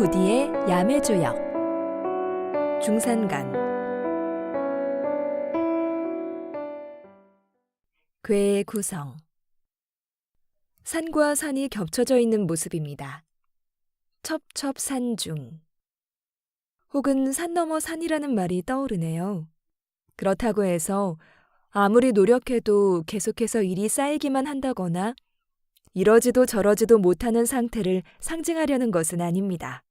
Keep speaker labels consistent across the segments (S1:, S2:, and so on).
S1: 고디의 야매조역 중산간 괴의 구성 산과 산이 겹쳐져 있는 모습입니다. 첩첩산중 혹은 산 넘어 산이라는 말이 떠오르네요. 그렇다고 해서 아무리 노력해도 계속해서 일이 쌓이기만 한다거나 이러지도 저러지도 못하는 상태를 상징하려는 것은 아닙니다.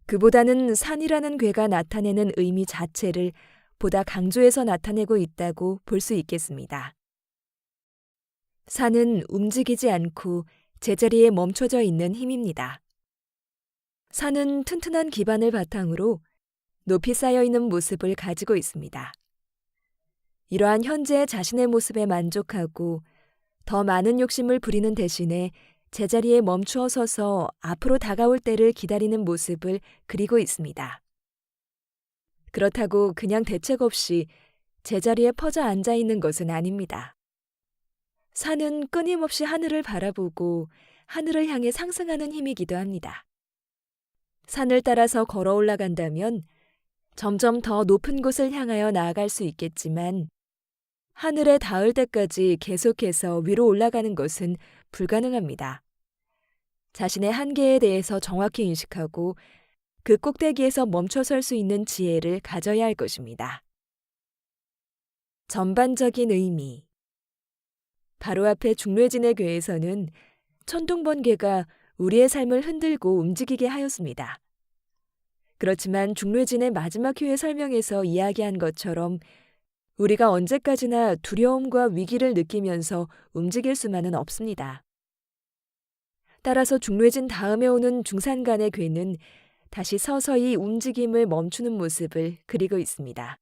S1: 그보다는 산이라는 괴가 나타내는 의미 자체를 보다 강조해서 나타내고 있다고 볼 수 있겠습니다. 산은 움직이지 않고 제자리에 멈춰져 있는 힘입니다. 산은 튼튼한 기반을 바탕으로 높이 쌓여 있는 모습을 가지고 있습니다. 이러한 현재의 자신의 모습에 만족하고 더 많은 욕심을 부리는 대신에 제자리에 멈추어 서서 앞으로 다가올 때를 기다리는 모습을 그리고 있습니다. 그렇다고 그냥 대책 없이 제자리에 퍼져 앉아 있는 것은 아닙니다. 산은 끊임없이 하늘을 바라보고 하늘을 향해 상승하는 힘이기도 합니다. 산을 따라서 걸어 올라간다면 점점 더 높은 곳을 향하여 나아갈 수 있겠지만 하늘에 닿을 때까지 계속해서 위로 올라가는 것은 불가능합니다. 자신의 한계에 대해서 정확히 인식하고 그 꼭대기에서 멈춰 설 수 있는 지혜를 가져야 할 것입니다. 전반적인 의미 바로 앞에 중뇌진의 괴에서는 천둥번개가 우리의 삶을 흔들고 움직이게 하였습니다. 그렇지만 중뇌진의 마지막 효의 설명에서 이야기한 것처럼 우리가 언제까지나 두려움과 위기를 느끼면서 움직일 수만은 없습니다. 따라서 중뇌진 다음에 오는 중산간의 괴는 다시 서서히 움직임을 멈추는 모습을 그리고 있습니다.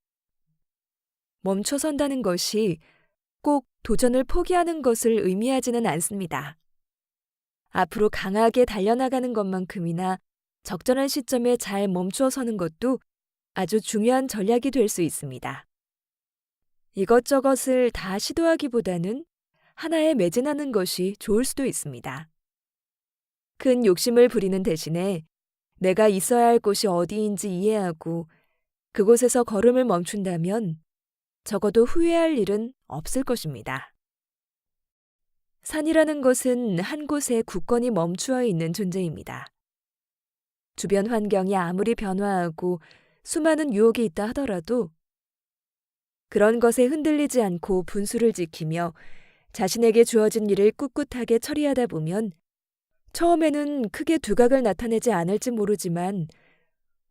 S1: 멈춰선다는 것이 꼭 도전을 포기하는 것을 의미하지는 않습니다. 앞으로 강하게 달려나가는 것만큼이나 적절한 시점에 잘 멈추어 서는 것도 아주 중요한 전략이 될 수 있습니다. 이것저것을 다 시도하기보다는 하나에 매진하는 것이 좋을 수도 있습니다. 큰 욕심을 부리는 대신에 내가 있어야 할 곳이 어디인지 이해하고 그곳에서 걸음을 멈춘다면 적어도 후회할 일은 없을 것입니다. 산이라는 것은 한 곳에 굳건히 멈추어 있는 존재입니다. 주변 환경이 아무리 변화하고 수많은 유혹이 있다 하더라도 그런 것에 흔들리지 않고 분수를 지키며 자신에게 주어진 일을 꿋꿋하게 처리하다 보면 처음에는 크게 두각을 나타내지 않을지 모르지만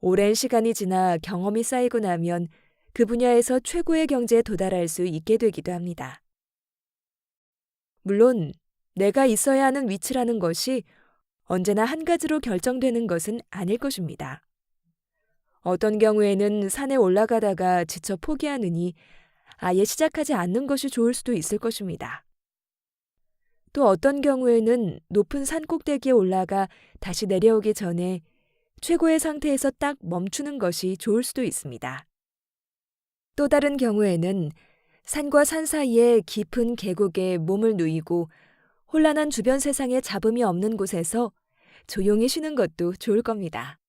S1: 오랜 시간이 지나 경험이 쌓이고 나면 그 분야에서 최고의 경지에 도달할 수 있게 되기도 합니다. 물론 내가 있어야 하는 위치라는 것이 언제나 한 가지로 결정되는 것은 아닐 것입니다. 어떤 경우에는 산에 올라가다가 지쳐 포기하느니 아예 시작하지 않는 것이 좋을 수도 있을 것입니다. 또 어떤 경우에는 높은 산 꼭대기에 올라가 다시 내려오기 전에 최고의 상태에서 딱 멈추는 것이 좋을 수도 있습니다. 또 다른 경우에는 산과 산 사이에 깊은 계곡에 몸을 누이고 혼란한 주변 세상에 잡음이 없는 곳에서 조용히 쉬는 것도 좋을 겁니다.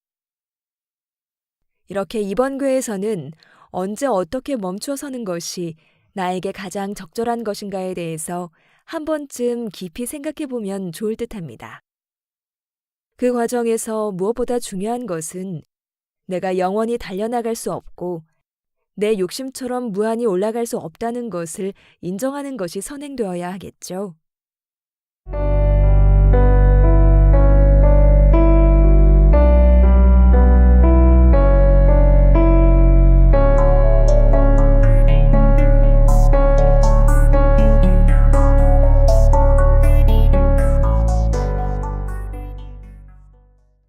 S1: 이렇게 이번 괴에서는 언제 어떻게 멈춰 서는 것이 나에게 가장 적절한 것인가에 대해서 한 번쯤 깊이 생각해 보면 좋을 듯합니다. 그 과정에서 무엇보다 중요한 것은 내가 영원히 달려나갈 수 없고 내 욕심처럼 무한히 올라갈 수 없다는 것을 인정하는 것이 선행되어야 하겠죠.